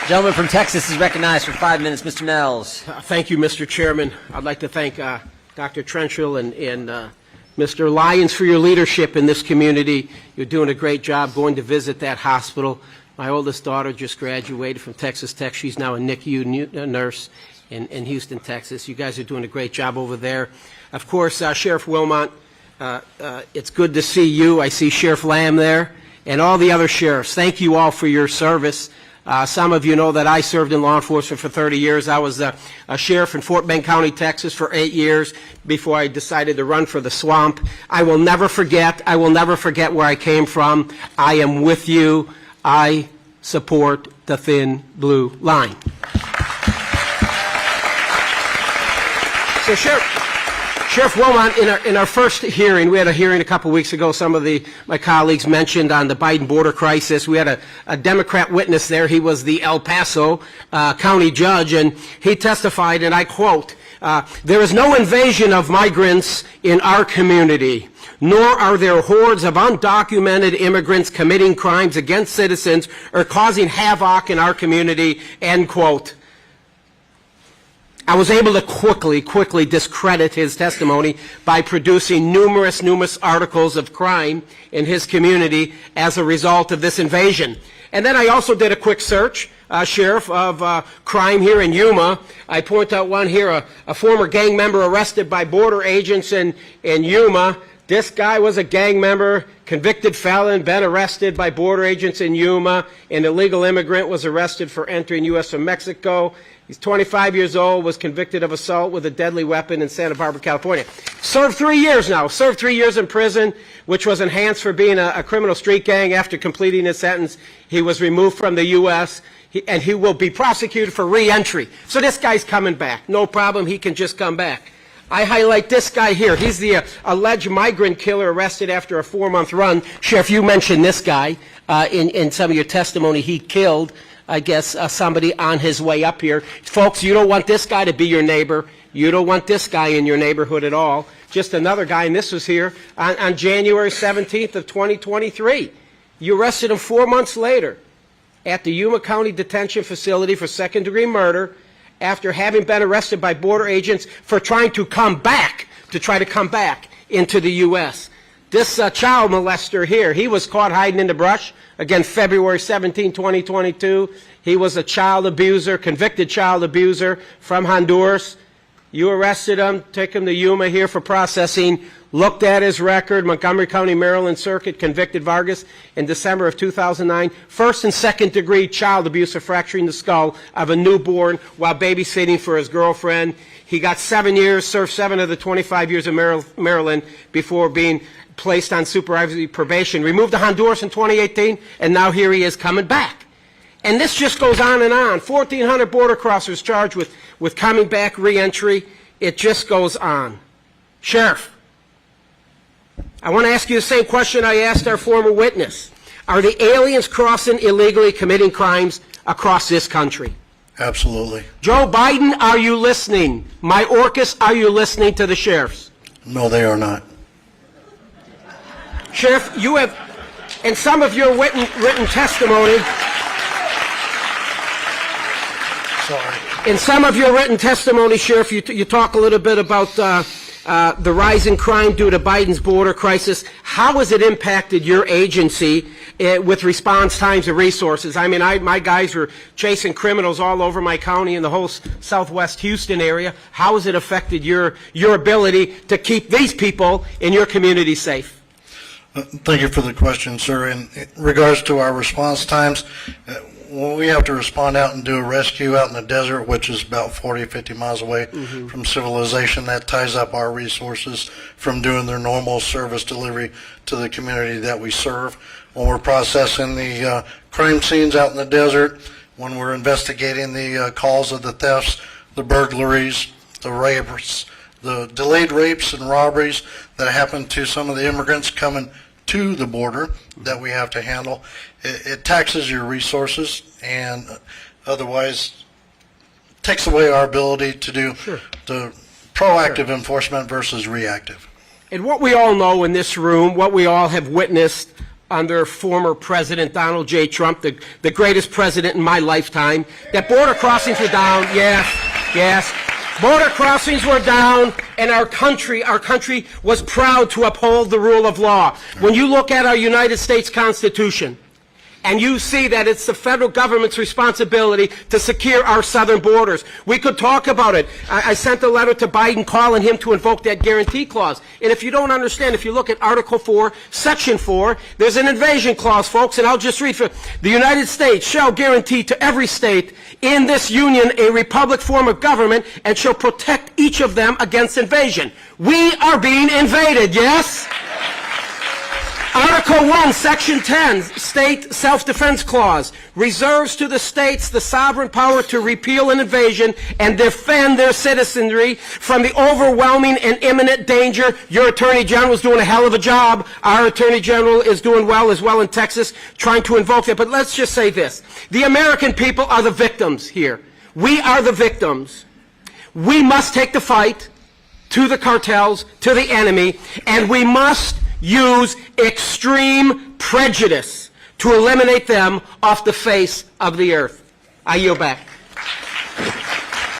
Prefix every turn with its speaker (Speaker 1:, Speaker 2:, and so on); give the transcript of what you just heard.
Speaker 1: Gentleman from Texas is recognized for 5 minutes. Mr. Nehls.
Speaker 2: Thank you, Mr. Chairman. I'd like to thank Dr. Trenchell and Mr. Lyons for your leadership in this community. You're doing a great job going to visit that hospital. My oldest daughter just graduated from Texas Tech. She's now a NICU nurse in Houston, Texas. You guys are doing a great job over there. Of course, Sheriff Wilmot, it's good to see you. I see Sheriff Lamb there and all the other sheriffs. Thank you all for your service. Some of you know that I served in law enforcement for 30 years. I was a sheriff in Fort Bend County, Texas for 8 years before I decided to run for the swamp. I will never forget where I came from. I am with you. I support the thin blue line. So Sheriff Wilmot, in our first hearing, we had a hearing a couple weeks ago, some of my colleagues mentioned on the Biden border crisis. We had a Democrat witness there. He was the El Paso county judge, and he testified, and I quote, "There is no invasion of migrants in our community, nor are there hordes of undocumented immigrants committing crimes against citizens or causing havoc in our community," end quote. I was able to quickly discredit his testimony by producing numerous articles of crime in his community as a result of this invasion. And then I also did a quick search, Sheriff, of crime here in Yuma. I point out one here, a former gang member arrested by border agents in Yuma. This guy was a gang member, convicted felon, been arrested by border agents in Yuma. An illegal immigrant was arrested for entering U.S. from Mexico. He's 25 years old, was convicted of assault with a deadly weapon in Santa Barbara, California. Served 3 years now, served 3 years in prison, which was enhanced for being a criminal street gang. After completing his sentence, he was removed from the U.S., and he will be prosecuted for re-entry. So this guy's coming back. No problem, he can just come back. I highlight this guy here. He's the alleged migrant killer arrested after a 4-month run. Sheriff, you mentioned this guy in some of your testimony. He killed, I guess, somebody on his way up here. Folks, you don't want this guy to be your neighbor. You don't want this guy in your neighborhood at all. Just another guy, and this was here on January 17th of 2023. You arrested him 4 months later at the Yuma County Detention Facility for second-degree murder after having been arrested by border agents for trying to come back into the U.S. This child molester here, he was caught hiding in the brush. Again, February 17, 2022. He was a child abuser, convicted child abuser from Honduras. You arrested him, took him to Yuma here for processing, looked at his record, Montgomery County, Maryland Circuit, convicted Vargas in December of 2009. First and second degree child abuse of fracturing the skull of a newborn while babysitting for his girlfriend. He got 7 years, served 7 of the 25 years in Maryland before being placed on supervisory probation, removed to Honduras in 2018, and now here he is coming back. And this just goes on and on. 1,400 border crossers charged with coming back, re-entry. It just goes on. Sheriff, I want to ask you the same question I asked our former witness. Are the aliens crossing illegally, committing crimes across this country?
Speaker 3: Absolutely.
Speaker 2: Joe Biden, are you listening? Mayorkas, are you listening to the sheriffs?
Speaker 3: No, they are not.
Speaker 2: Sheriff, you have, in some of your written testimony, in some of your written testimony, Sheriff, you talk a little bit about the rise in crime due to Biden's border crisis. How has it impacted your agency with response times and resources? I mean, my guys were chasing criminals all over my county and the whole southwest Houston area. How has it affected your ability to keep these people in your community safe?
Speaker 3: Thank you for the question, sir. In regards to our response times, when we have to respond out and do a rescue out in the desert, which is about 40, 50 miles away from civilization, that ties up our resources from doing their normal service delivery to the community that we serve. When we're processing the crime scenes out in the desert, when we're investigating the calls of the thefts, the burglaries, the rapes, the delayed rapes and robberies that happen to some of the immigrants coming to the border that we have to handle, it taxes your resources and otherwise takes away our ability to do the proactive enforcement versus reactive.
Speaker 2: And what we all know in this room, what we all have witnessed under former President Donald J. Trump, the greatest president in my lifetime, that border crossings were down. Yes. Border crossings were down, and our country was proud to uphold the rule of law. When you look at our United States Constitution, and you see that it's the federal government's responsibility to secure our southern borders. We could talk about it. I sent a letter to Biden calling him to invoke that guarantee clause. And if you don't understand, if you look at Article 4, Section 4, there's an invasion clause, folks, and I'll just read for the United States shall guarantee to every state in this union a republic form of government and shall protect each of them against invasion. We are being invaded, yes? Article 1, Section 10, State Self-Defense Clause, reserves to the states the sovereign power to repeal an invasion and defend their citizenry from the overwhelming and imminent danger. Your Attorney General is doing a hell of a job. Our Attorney General is doing well as well in Texas, trying to invoke it. But let's just say this. The American people are the victims here. We are the victims. We must take the fight to the cartels, to the enemy, and we must use extreme prejudice to eliminate them off the face of the earth. I yield back.